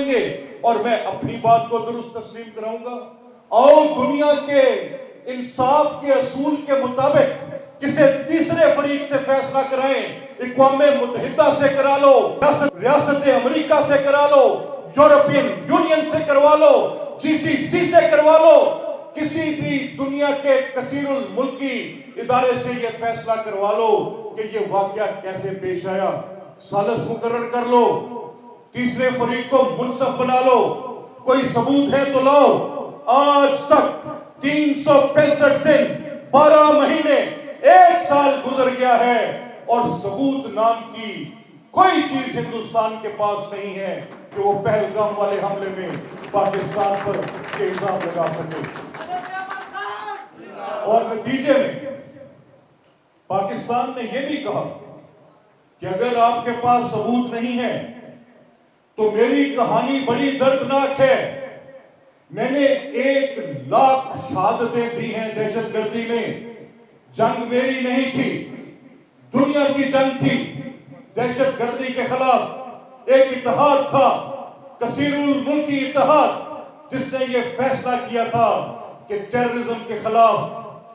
سنیں گے اور میں اپنی بات کو درست تسلیم کراؤں گا. اور دنیا کے انصاف کے اصول کے مطابق کسی تیسرے فریق سے فیصلہ کرائیں. اقوام متحدہ سے کرا لو, ریاست امریکہ سے کرا لو, یورپین یونین سے کروا لو, GCC سے کروا لو, کسی بھی دنیا کے کثیر الملکی ادارے سے یہ فیصلہ کروا لو کہ یہ واقعہ کیسے پیش آیا. ثالث مقرر کر لو, تیسرے فریق کو منصف بنا لو, کوئی ثبوت ہے تو لاؤ. آج تک 365 دن 12 مہینے 1 سال گزر گیا ہے اور ثبوت نام کی کوئی چیز ہندوستان کے پاس نہیں ہے کہ وہ پہلگام والے حملے میں پاکستان پر یہ الزام لگا سکے. اور نتیجے میں پاکستان نے یہ بھی کہا کہ اگر آپ کے پاس ثبوت نہیں ہے تو میری کہانی بڑی دردناک ہے. میں نے 1,00,000 شہادتیں دی ہیں دہشت گردی میں. جنگ میری نہیں تھی, دنیا کی جنگ تھی دہشت گردی کے خلاف. ایک اتحاد تھا, کثیر الملکی اتحاد, جس نے یہ فیصلہ کیا تھا کہ ٹیررزم کے خلاف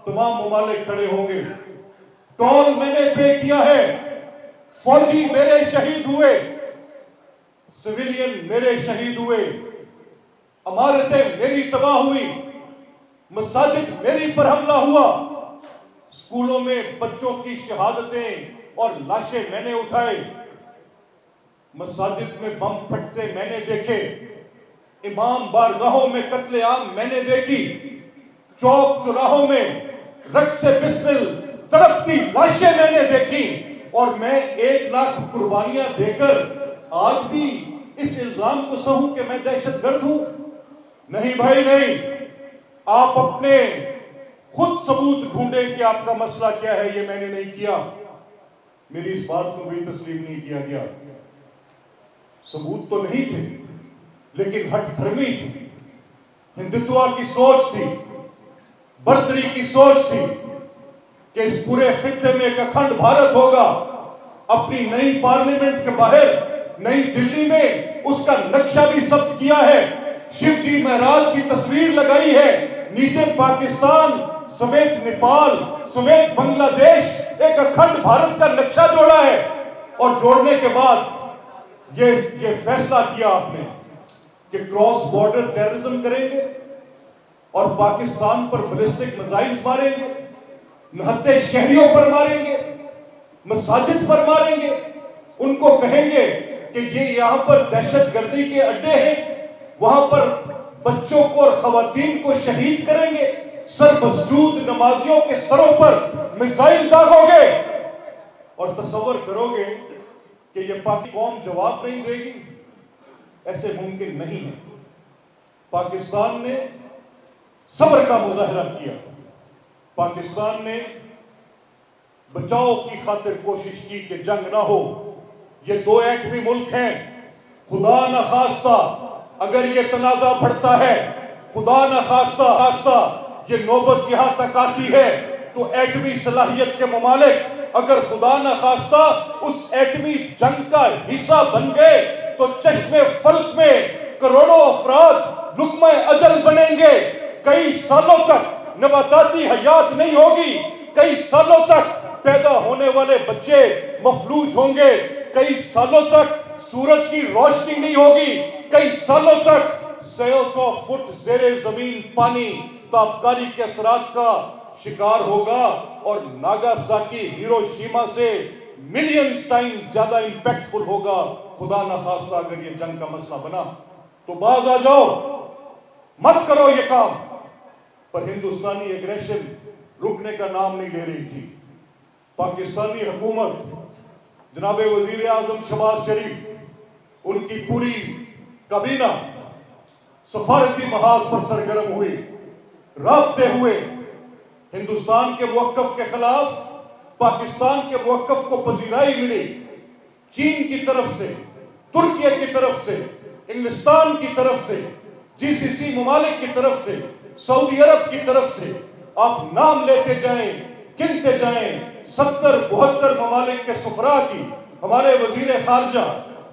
تمام ممالک کھڑے ہوں گے. ٹول میں نے پے کیا ہے, فوجی میرے شہید ہوئے, سویلین میرے شہید ہوئے, عمارتیں میری تباہ ہوئی, مساجد میری پر حملہ ہوا, اسکولوں میں بچوں کی شہادتیں اور لاشیں میں نے اٹھائے, مساجد میں بم پھٹتے میں نے دیکھے, امام بارگاہوں میں قتل عام میں نے دیکھی, چوک چوراہوں میں رقص بسمل تڑپتی لاشیں میں نے دیکھی. اور میں 1,00,000 قربانیاں دے کر آج بھی اس الزام کو سہوں کہ میں دہشت گرد ہوں؟ نہیں بھائی نہیں. آپ اپنے خود ثبوت ڈھونڈیں کہ آپ کا مسئلہ کیا ہے. یہ میں نے نہیں کیا, میری اس بات کو بھی تسلیم نہیں کیا گیا. ثبوت تو نہیں تھے لیکن ہٹ دھرمی تھی, ہندوتوا کی سوچ تھی, برتری کی سوچ تھی کہ اس پورے خطے میں ایک اکھنڈ بھارت ہوگا. اپنی نئی پارلیمنٹ کے باہر نئی دلی میں اس کا نقشہ بھی ثبت کیا ہے, شیو جی مہاراج کی تصویر لگائی ہے, نیچے پاکستان سمیت نیپال سمیت بنگلہ دیش ایک اکھنڈ بھارت کا نقشہ جوڑا ہے. اور جوڑنے کے بعد یہ فیصلہ کیا آپ نے کہ کراس بارڈر ٹیررزم کریں گے اور پاکستان پر بیلسٹک میزائل ماریں گے, نہتے شہریوں پر ماریں گے, مساجد پر ماریں گے, ان کو کہیں گے کہ یہ یہاں پر دہشت گردی کے اڈے ہیں, وہاں پر بچوں کو اور خواتین کو شہید کریں گے, سر مسجود نمازیوں کے سروں پر میزائل داغو گے, اور تصور کرو گے کہ یہ پاکی قوم جواب نہیں دے گی. ایسے ممکن نہیں ہے. پاکستان نے صبر کا مظاہرہ کیا, پاکستان نے بچاؤ کی خاطر کوشش کی کہ جنگ نہ ہو. یہ 2 ایٹمی ملک ہیں, خدا نہ خواستہ اگر یہ تنازع بڑھتا ہے, خدا نہ خواستہ یہ نوبت یہاں تک آتی ہے تو ایٹمی صلاحیت کے ممالک اگر خدا نہ خواستہ اس ایٹمی جنگ کا حصہ بن گئے تو چشم فلک میں کروڑوں افراد لقمہ اجل بنیں گے. کئی سالوں تک نباتاتی حیات نہیں ہوگی, کئی سالوں تک پیدا ہونے والے بچے مفلوج ہوں گے, کئی سالوں تک سورج کی روشنی نہیں ہوگی, کئی سالوں تک 100 فٹ زیر زمین پانی تابکاری کے اثرات کا شکار ہوگا, اور ناگاساکی ہیروشیما سے ملینز ٹائم زیادہ امپیکٹفل ہوگا. خدا نہ خواستہ اگر یہ جنگ کا مسئلہ بنا تو باز آ جاؤ, مت کرو یہ کام. پر ہندوستانی ایگریشن رکنے کا نام نہیں لے رہی تھی. پاکستانی حکومت جناب وزیر اعظم شہباز شریف, ان کی پوری کابینہ سفارتی محاذ پر سرگرم ہوئی, رابطے ہوئے, ہندوستان کے موقف کے خلاف پاکستان کے موقف کو پذیرائی ملی. چین کی طرف سے, ترکیہ کی طرف سے, انگلستان کی طرف سے, GCC ممالک کی طرف سے, سعودی عرب کی طرف سے, آپ نام لیتے جائیں, گنتے جائیں, 70-72 ممالک کے سفراء کی, ہمارے وزیر خارجہ